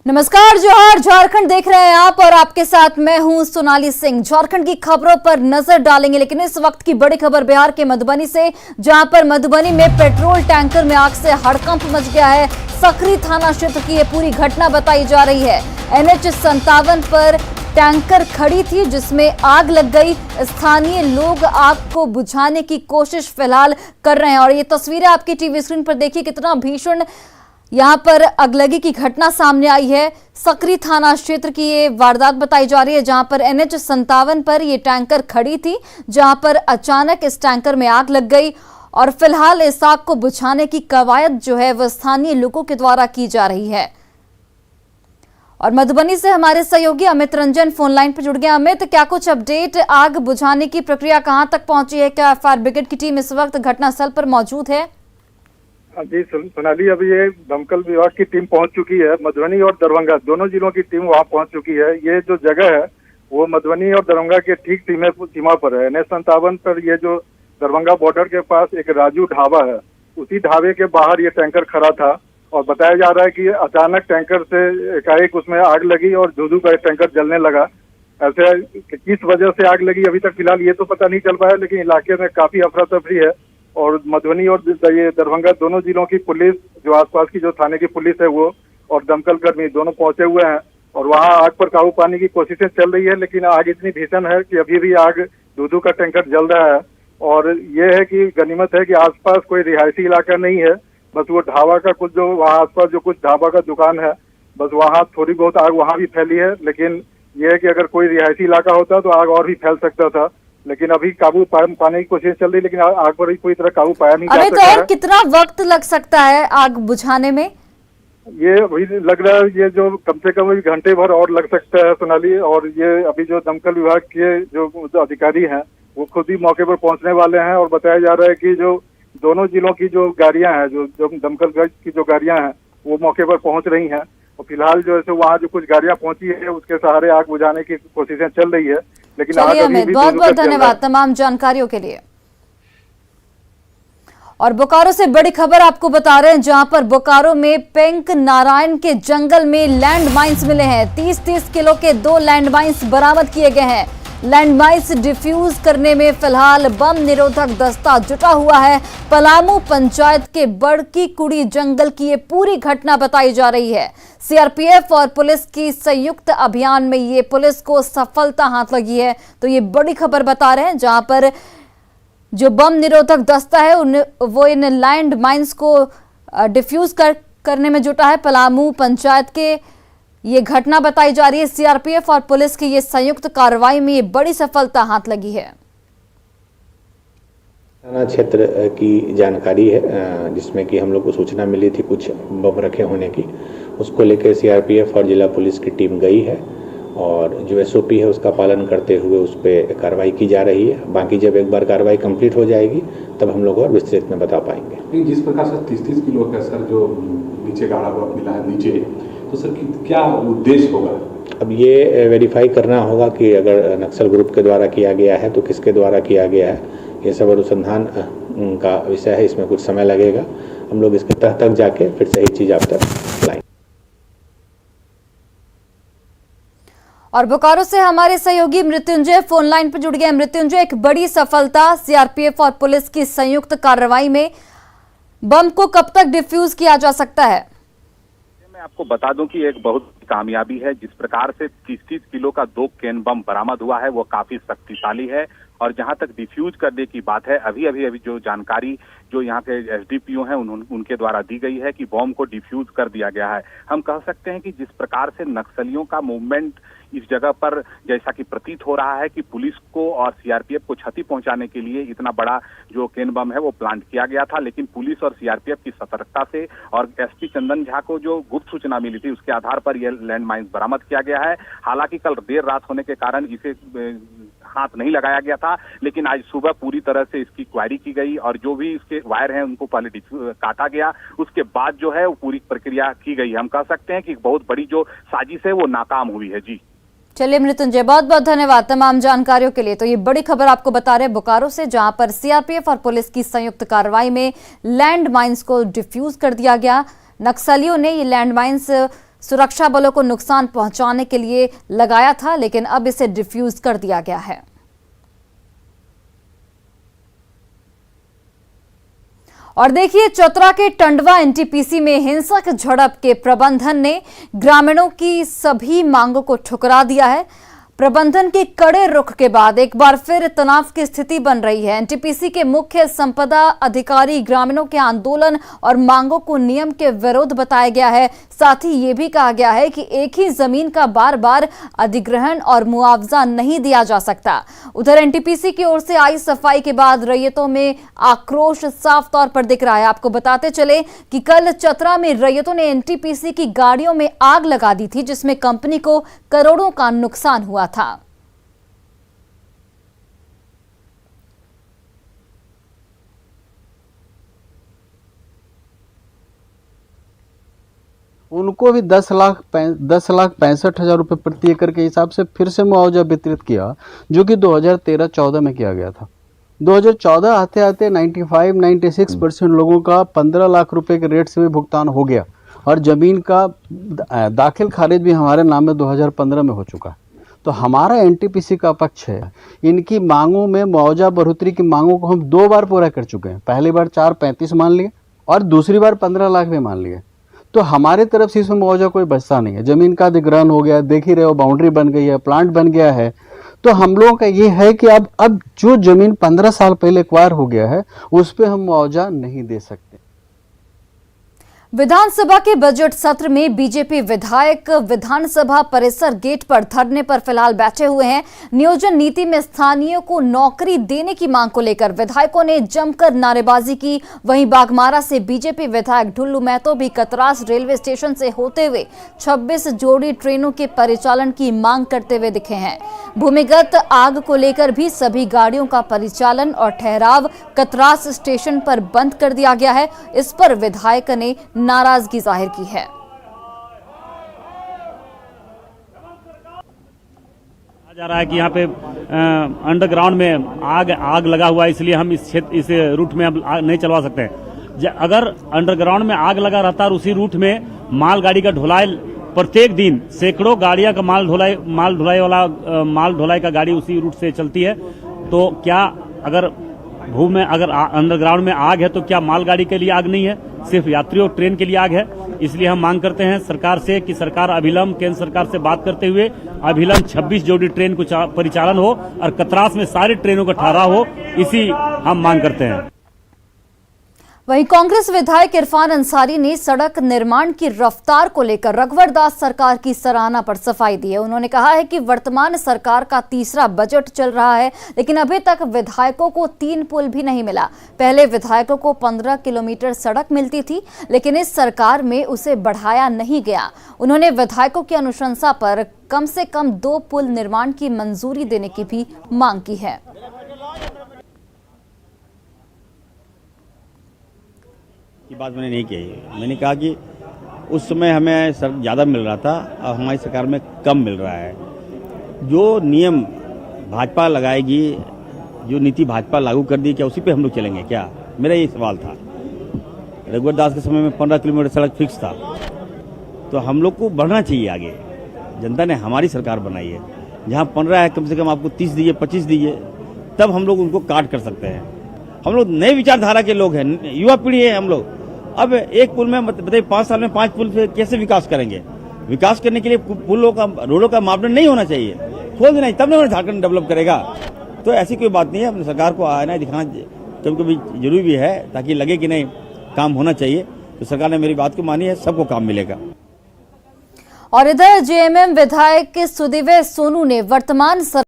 नमस्कार, जोहार। झारखंड देख रहे हैं आप और आपके साथ मैं हूं सोनाली सिंह। झारखंड की खबरों पर नजर डालेंगे, लेकिन इस वक्त की बड़ी खबर बिहार के मधुबनी से, जहां पर मधुबनी में पेट्रोल टैंकर में आग से हड़कंप मच गया है। सकरी थाना क्षेत्र की यह पूरी घटना बताई जा रही है। NH 57 पर टैंकर खड़ी थी जिसमें आग लग गई। स्थानीय लोग आग को बुझाने की कोशिश फिलहाल कर रहे हैं और ये तस्वीरें आपकी टीवी स्क्रीन पर देखिए, कितना भीषण यहां पर अगलगी की घटना सामने आई है। सकरी थाना क्षेत्र की ये वारदात बताई जा रही है, जहां पर NH 57 पर ये टैंकर खड़ी थी, जहां पर अचानक इस टैंकर में आग लग गई और फिलहाल इस आग को बुझाने की कवायद जो है वह स्थानीय लोगों के द्वारा की जा रही है। और मधुबनी से हमारे सहयोगी अमित रंजन फोन लाइन पर जुड़ गए। अमित, क्या कुछ अपडेट? आग बुझाने की प्रक्रिया कहां तक पहुंची है? क्या फायर ब्रिगेड की टीम इस वक्त घटनास्थल पर मौजूद है? जी सोनाली, अभी ये दमकल विभाग की टीम पहुंच चुकी है। मधुबनी और दरभंगा दोनों जिलों की टीम वहां पहुंच चुकी है। ये जो जगह है वो मधुबनी और दरभंगा के ठीक सीमा पर है। NH 57 पर ये जो दरभंगा बॉर्डर के पास एक राजू ढाबा है, उसी ढाबे के बाहर ये टैंकर खड़ा था और बताया जा रहा है कि अचानक टैंकर से एकाएक उसमें आग लगी और धू का टैंकर जलने लगा। ऐसे किस वजह से आग लगी अभी तक फिलहाल ये तो पता नहीं चल पाया, लेकिन इलाके में काफी अफरा तफरी है और मधुबनी और ये दरभंगा दोनों जिलों की पुलिस, जो आसपास की जो थाने की पुलिस है वो और दमकल कर्मी दोनों पहुंचे हुए हैं और वहां आग पर काबू पाने की कोशिशें चल रही है। लेकिन आग इतनी भीषण है कि अभी भी आग दूध का टैंकर जल रहा है। और ये है कि गनीमत है कि आसपास कोई रिहायशी इलाका नहीं है, बस वो ढाबा का कुछ जो वहाँ आसपास जो कुछ ढाबा का दुकान है, बस वहाँ थोड़ी बहुत आग वहाँ भी फैली है। लेकिन ये है कि अगर कोई रिहायशी इलाका होता तो आग और भी फैल सकता था, लेकिन अभी काबू पाने की कोशिश चल रही, लेकिन आग पर कोई तरह काबू पाया नहीं जा सकता है। कितना वक्त लग सकता है आग बुझाने में? ये अभी लग रहा है ये जो कम से कम घंटे भर और लग सकता है सोनाली। और ये अभी जो दमकल विभाग के जो अधिकारी हैं वो खुद ही मौके पर पहुंचने वाले हैं और बताया जा रहा है कि जो दोनों जिलों की जो गाड़ियां हैं, जो दमकल की जो गाड़ियां हैं वो मौके पर पहुंच रही हैं और फिलहाल जो है वहाँ जो कुछ गाड़ियां पहुंची है उसके सहारे आग बुझाने की कोशिशें चल रही है। लेकिन आग अभी भी बहुत बहुत धन्यवाद तमाम जानकारियों के लिए। और बोकारो से बड़ी खबर आपको बता रहे हैं, जहां पर बोकारो में पेंक नारायण के जंगल में लैंड माइंस मिले हैं। 30-30 किलो के 2 लैंड माइंस बरामद किए गए हैं। लैंड माइंस डिफ्यूज करने में फिलहाल बम निरोधक दस्ता जुटा हुआ है। पलामू पंचायत के बड़की कुड़ी जंगल की ये पूरी घटना बताई जा रही है। CRPF और पुलिस की संयुक्त अभियान में ये पुलिस को सफलता हाथ लगी है। तो ये बड़ी खबर बता रहे हैं, जहां पर जो बम निरोधक दस्ता है वो इन लैंड माइंस को डिफ्यूज करने में जुटा है। पलामू पंचायत के ये घटना बताई जा रही है। CRPF और पुलिस की ये संयुक्त कार्रवाई में ये बड़ी सफलता हाथ लगी है। थाना क्षेत्र की जानकारी है जिसमें कि हम लोग को सूचना मिली थी कुछ बम रखे होने की। उसको लेकर CRPF और जिला पुलिस की टीम गई है और जो SOP है उसका पालन करते हुए उस पर कार्रवाई की जा रही है। बाकी जब एक बार कार्रवाई कंप्लीट हो जाएगी तब हम लोग और विस्तृत में बता पाएंगे। जिस प्रकार से 30-30 किलो का सर जो नीचे गाड़ा हुआ मिला है नीचे, तो सर क्या उद्देश्य होगा? अब ये वेरीफाई करना होगा कि अगर नक्सल ग्रुप के द्वारा किया गया है तो किसके द्वारा किया गया है। ये सब अनुसंधान का विषय है, इसमें कुछ समय लगेगा। हम लोग इसके तह तक जाके फिर सही चीज आप तक लाएंगे। और बोकारो से हमारे सहयोगी मृत्युंजय फोन लाइन पर जुड़ गए। मृत्युंजय, एक बड़ी सफलता CRPF और पुलिस की संयुक्त कार्रवाई में, बम को कब तक डिफ्यूज किया जा सकता है? मैं आपको बता दूं कि एक बहुत कामयाबी है। जिस प्रकार से 30-30 किलो का 2 केन बम बरामद हुआ है वो काफी शक्तिशाली है। और जहां तक डिफ्यूज करने की बात है, अभी जो जानकारी जो यहाँ के SDPO हैं उनके द्वारा दी गई है कि बम को डिफ्यूज कर दिया गया है। हम कह सकते हैं कि जिस प्रकार से नक्सलियों का मूवमेंट इस जगह पर जैसा कि प्रतीत हो रहा है कि पुलिस को और CRPF को क्षति पहुंचाने के लिए इतना बड़ा जो केन बम है वो प्लांट किया गया था, लेकिन पुलिस और CRPF की सतर्कता से और SP चंदन झा को जो गुप्त सूचना मिली थी उसके आधार पर यह लैंड माइंस बरामद किया गया है। हालांकि कल देर रात होने के कारण इसे हाथ नहीं लगाया गया था, लेकिन आज सुबह पूरी तरह से इसकी क्वायरी की गई और जो भी इसके वायर हैं उनको पहले काटा गया, उसके बाद जो है वो पूरी प्रक्रिया की गई। हम कह सकते हैं कि बहुत बड़ी जो साजिश है वो नाकाम हुई है। जी चलिए मृत्युंजय, बहुत बहुत धन्यवाद तमाम जानकारियों के लिए। तो ये बड़ी खबर आपको बता रहे बोकारो से, जहां पर CRPF और पुलिस की संयुक्त कार्रवाई में लैंड माइंस को डिफ्यूज कर दिया गया। नक्सलियों ने ये लैंड माइंस सुरक्षा बलों को नुकसान पहुंचाने के लिए लगाया था, लेकिन अब इसे डिफ्यूज कर दिया गया है। और देखिए, चतरा के टंडवा एनटीपीसी में हिंसक झड़प के प्रबंधन ने ग्रामीणों की सभी मांगों को ठुकरा दिया है। प्रबंधन के कड़े रुख के बाद एक बार फिर तनाव की स्थिति बन रही है। एनटीपीसी के मुख्य संपदा अधिकारी ग्रामीणों के आंदोलन और मांगों को नियम के विरुद्ध बताया गया है। साथ ही ये भी कहा गया है कि एक ही जमीन का बार बार अधिग्रहण और मुआवजा नहीं दिया जा सकता। उधर एनटीपीसी की ओर से आई सफाई के बाद रैयतों में आक्रोश साफ तौर पर दिख रहा है। आपको बताते चले कि कल चतरा में रैयतों ने एनटीपीसी की गाड़ियों में आग लगा दी थी, जिसमें कंपनी को करोड़ों का नुकसान हुआ था। उनको भी 10,65,000 रुपए प्रति एकड़ के हिसाब से फिर से मुआवजा वितरित किया, जो कि 2013-14 में किया गया था। 2014 आते आते 95-96% लोगों का 15 लाख रुपए के रेट से भी भुगतान हो गया और जमीन का दाखिल खारिज भी हमारे नाम में 2015 में हो चुका है। तो हमारा एनटीपीसी का पक्ष है, इनकी मांगों में मुआवजा बढ़ोतरी की मांगों को हम 2 बार पूरा कर चुके हैं। पहली बार 4,35 मान लिए और दूसरी बार 15 लाख भी मान लिए। तो हमारे तरफ से इसमें मुआवजा कोई बचता नहीं है। जमीन का अधिग्रहण हो गया, देख ही रहे हो, बाउंड्री बन गई है, प्लांट बन गया है। तो हम लोगों का ये है कि अब जो जमीन 15 साल पहले एक्वायर हो गया है, उस पर हम मुआवजा नहीं दे सकते। विधानसभा के बजट सत्र में बीजेपी विधायक विधानसभा परिसर गेट पर धरने पर फिलहाल बैठे हुए हैं। नियोजन नीति में स्थानीयों को नौकरी देने की मांग को लेकर विधायकों ने जमकर नारेबाजी की। वहीं बाघमारा से बीजेपी विधायक ढुल्लू महतो भी कतरास रेलवे स्टेशन से होते हुए 26 जोड़ी ट्रेनों के परिचालन की मांग करते हुए दिखे हैं। भूमिगत आग को लेकर भी सभी गाड़ियों का परिचालन और ठहराव कतरास स्टेशन पर बंद कर दिया गया है। इस पर विधायक ने नाराजगी जाहिर की है। जा रहा है कि यहाँ पे अंडरग्राउंड में आग लगा हुआ है, इसलिए हम इस रूट में अब नहीं चलवा सकते हैं। अगर अंडरग्राउंड में आग लगा रहता और उसी रूट में मालगाड़ी का ढुलाई प्रत्येक दिन सैकड़ों गाड़ियां का माल ढुलाई का गाड़ी उसी रूट से चलती है, तो क्या अगर अगर अंडरग्राउंड में आग है तो क्या मालगाड़ी के लिए आग नहीं है, सिर्फ यात्रियों ट्रेन के लिए आग है। इसलिए हम मांग करते हैं सरकार से कि सरकार अभिलंब केंद्र सरकार से बात करते हुए अभिलंब 26 जोड़ी ट्रेन को परिचालन हो और कतरास में सारी ट्रेनों का ठहराव हो, इसी हम मांग करते हैं। वहीं कांग्रेस विधायक इरफान अंसारी ने सड़क निर्माण की रफ्तार को लेकर रघुवर दास सरकार की सराहना पर सफाई दी है। उन्होंने कहा है कि वर्तमान सरकार का तीसरा बजट चल रहा है, लेकिन अभी तक विधायकों को 3 पुल भी नहीं मिला। पहले विधायकों को 15 किलोमीटर सड़क मिलती थी, लेकिन इस सरकार में उसे बढ़ाया नहीं गया। उन्होंने विधायकों की अनुशंसा पर कम से कम 2 पुल निर्माण की मंजूरी देने की भी मांग की है। की बात मैंने नहीं कही। मैंने कहा कि उस समय हमें ज़्यादा मिल रहा था और हमारी सरकार में कम मिल रहा है। जो नियम भाजपा लगाएगी, जो नीति भाजपा लागू कर दी, क्या उसी पे हम लोग चलेंगे क्या? मेरा ये सवाल था। रघुवर दास के समय में 15 किलोमीटर सड़क फिक्स था, तो हम लोग को बढ़ना चाहिए आगे। जनता ने हमारी सरकार बनाई है, जहाँ 15 है कम से कम आपको 30 दीजिए, 25 दीजिए, तब हम लोग उनको काट कर सकते हैं। हम लोग नए विचारधारा के लोग हैं, युवा पीढ़ी है हम लोग। अब एक पुल में बताइए 5 साल में 5 पुल से कैसे विकास करेंगे? विकास करने के लिए पुलों का, रोडों का मापदंड नहीं होना चाहिए, खोल देना, तब ना झारखंड डेवलप करेगा। तो ऐसी कोई बात नहीं है। अपनी सरकार को आना दिखाना कभी कभी जरूरी भी है, ताकि लगे कि नहीं काम होना चाहिए। तो सरकार ने मेरी बात को मानी है, सबको काम मिलेगा। और इधर जेएमएम विधायक सुदिव्य सोनू ने वर्तमान